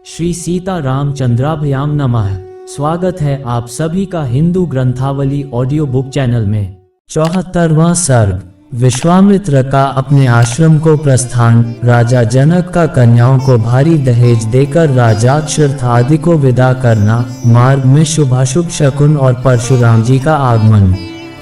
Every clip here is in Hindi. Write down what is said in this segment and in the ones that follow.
श्री सीता रामचंद्राभ्याम नमः। स्वागत है आप सभी का हिंदू ग्रंथावली ऑडियो बुक चैनल में। 74वां सर्ग। विश्वामित्र का अपने आश्रम को प्रस्थान। राजा जनक का कन्याओं को भारी दहेज देकर राजाक्षर्थ आदि को विदा करना। मार्ग में शुभाशुभ शकुन और परशुराम जी का आगमन।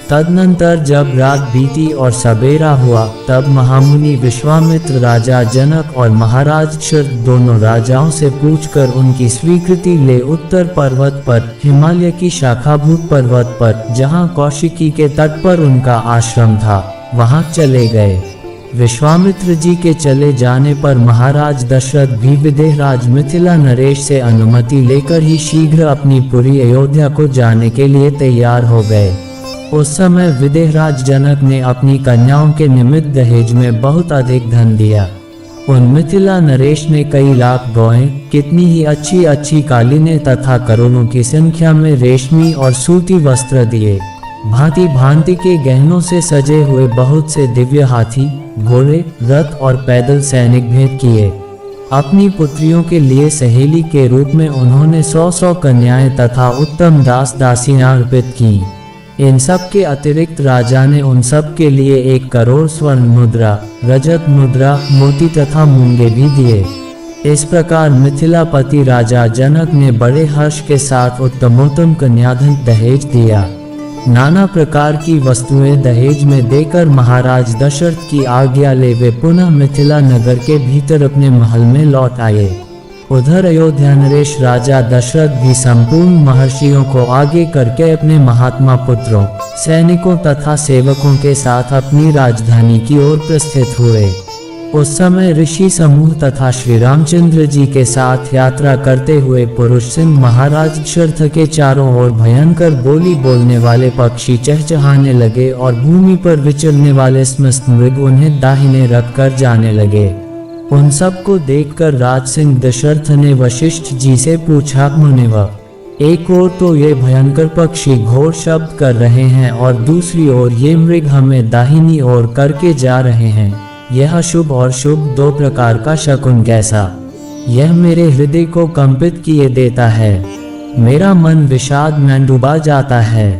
तदनंतर जब रात बीती और सवेरा हुआ तब महामुनि विश्वामित्र राजा जनक और महाराज क्षर्थ दोनों राजाओं से पूछकर उनकी स्वीकृति ले उत्तर पर्वत पर, हिमालय की शाखाभूत पर्वत पर, जहां कौशिकी के तट पर उनका आश्रम था, वहां चले गए। विश्वामित्र जी के चले जाने पर महाराज दशरथ भी विदेहराज मिथिला नरेश से अनुमति लेकर ही शीघ्र अपनी पुरी अयोध्या को जाने के लिए तैयार हो गए। उस समय विदेहराज जनक ने अपनी कन्याओं के निमित्त दहेज में बहुत अधिक धन दिया। उन मिथिला नरेश ने कई लाख गौएं, कितनी ही अच्छी अच्छी कालीनें तथा करोड़ों की संख्या में रेशमी और सूती वस्त्र दिए। भांति भांति के गहनों से सजे हुए बहुत से दिव्य हाथी, घोड़े, रथ और पैदल सैनिक भेंट किए। अपनी पुत्रियों के लिए सहेली के रूप में उन्होंने 100 कन्याएं तथा उत्तम दास दासियां अर्पित की। इन सब के अतिरिक्त राजा ने उन सब के लिए 1 करोड़ स्वर्ण मुद्रा, रजत मुद्रा, मोती तथा मूंगे भी दिए। इस प्रकार मिथिलापति राजा जनक ने बड़े हर्ष के साथ उत्तमोत्तम कन्याधन दहेज दिया। नाना प्रकार की वस्तुएं दहेज में देकर महाराज दशरथ की आज्ञा ले वे पुनः मिथिला नगर के भीतर अपने महल में लौट आए। उधर अयोध्या नरेश राजा दशरथ भी संपूर्ण महर्षियों को आगे करके अपने महात्मा पुत्रों, सैनिकों तथा सेवकों के साथ अपनी राजधानी की ओर प्रस्थित हुए। उस समय ऋषि समूह तथा श्री रामचंद्र जी के साथ यात्रा करते हुए पुरुष सिंह महाराज क्षर्थ के चारों ओर भयंकर बोली बोलने वाले पक्षी चहचहाने लगे और भूमि पर विचरने वाले समस्त मृग उन्हें दाहिने रखकर जाने लगे। उन सब को देखकर राज सिंह दशरथ ने वशिष्ठ जी से पूछा, मुनिवर, एक ओर तो ये भयंकर पक्षी घोर शब्द कर रहे हैं और दूसरी ओर ये मृग हमें दाहिनी ओर करके जा रहे हैं। यह शुभ और शुभ 2 प्रकार का शकुन कैसा? यह मेरे हृदय को कंपित किए देता है। मेरा मन विषाद में डूबा जाता है।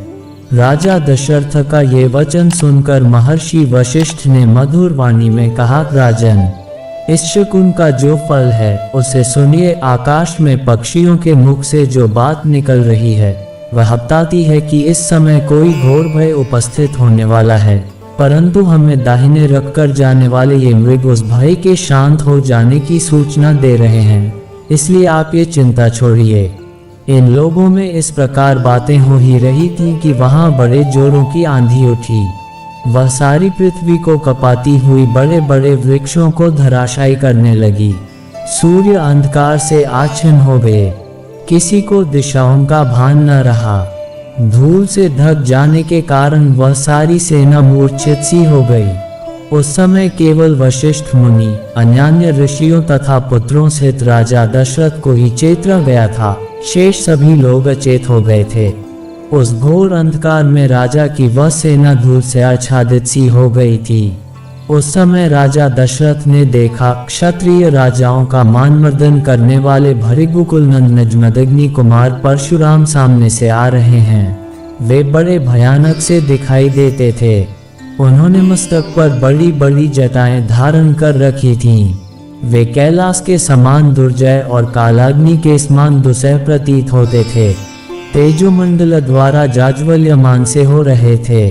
राजा दशरथ का ये वचन सुनकर महर्षि वशिष्ठ ने मधुर वाणी में कहा, राजन, इस शकुन का जो फल है उसे सुनिए। आकाश में पक्षियों के मुख से जो बात निकल रही है वह बताती है कि इस समय कोई घोर भय उपस्थित होने वाला है, परंतु हमें दाहिने रखकर जाने वाले ये मृग उस भय के शांत हो जाने की सूचना दे रहे हैं। इसलिए आप ये चिंता छोड़िए। इन लोगों में इस प्रकार बातें हो ही रही थी कि वहां बड़े जोरों की आंधी उठी। वह सारी पृथ्वी को कपाती हुई बड़े बड़े वृक्षों को धराशायी करने लगी। सूर्य अंधकार से आच्छन्न हो गए। किसी को दिशाओं का भान न रहा। धूल से ढक जाने के कारण वह सारी सेना मूर्छित सी हो गई। उस समय केवल वशिष्ठ मुनि, अन्यान्य ऋषियों तथा पुत्रों सहित राजा दशरथ को ही चेतना गया था। शेष सभी लोग अचेत हो गए थे। उस घोर अंधकार में राजा की वह सेना धूल से आच्छादित सी हो गई थी। उस समय राजा दशरथ ने देखा, क्षत्रिय राजाओं का मानमर्दन करने वाले भृगुकुल नंद नजमदग्नि कुमार परशुराम सामने से आ रहे हैं। वे बड़े भयानक से दिखाई देते थे। उन्होंने मस्तक पर बड़ी बड़ी जटाएं धारण कर रखी थीं। वे कैलाश के समान दुर्जय और कालाग्नि के समान दुसह प्रतीत होते थे। तेजोमंडल द्वारा जाज्वल्यमान से हो रहे थे।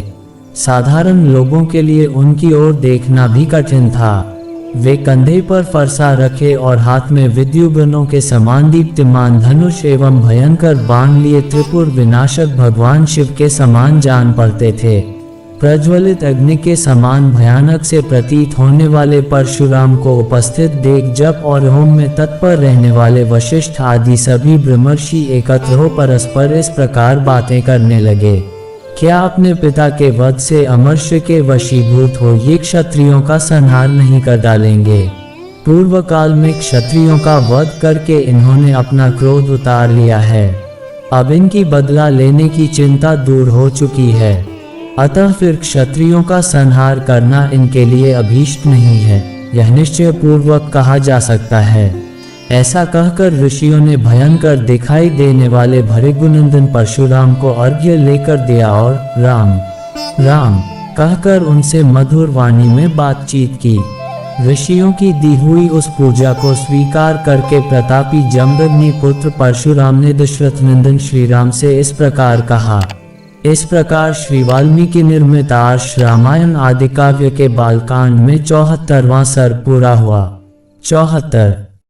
साधारण लोगों के लिए उनकी ओर देखना भी कठिन था। वे कंधे पर फरसा रखे और हाथ में विद्युगनों के समान दीप्तिमान धनुष एवं भयंकर बाण लिए त्रिपुर विनाशक भगवान शिव के समान जान पड़ते थे। प्रज्वलित अग्नि के समान भयानक से प्रतीत होने वाले परशुराम को उपस्थित देख जप और होम में तत्पर रहने वाले वशिष्ठ आदि सभी ब्रह्मर्षि एकत्र हो परस्पर इस प्रकार बातें करने लगे, क्या अपने पिता के वध से अमर्ष्य के वशीभूत हो ये क्षत्रियों का संहार नहीं कर डालेंगे? पूर्व काल में क्षत्रियों का वध करके इन्होंने अपना क्रोध उतार लिया है। अब इनकी बदला लेने की चिंता दूर हो चुकी है। अतः फिर क्षत्रियों का संहार करना इनके लिए अभीष्ट नहीं है, यह निश्चय पूर्वक कहा जा सकता है। ऐसा कहकर ऋषियों ने भयंकर दिखाई देने वाले भृगुनंदन परशुराम को अर्घ्य लेकर दिया और राम राम कहकर उनसे मधुर वाणी में बातचीत की। ऋषियों की दी हुई उस पूजा को स्वीकार करके प्रतापी जमदग्नि पुत्र परशुराम ने दशरथ नंदन श्री राम से इस प्रकार कहा। इस प्रकार श्री वाल्मीकि निर्मित आर्ष रामायण आदि काव्य के बालकांड में 74वां सर्ग पूरा हुआ। 74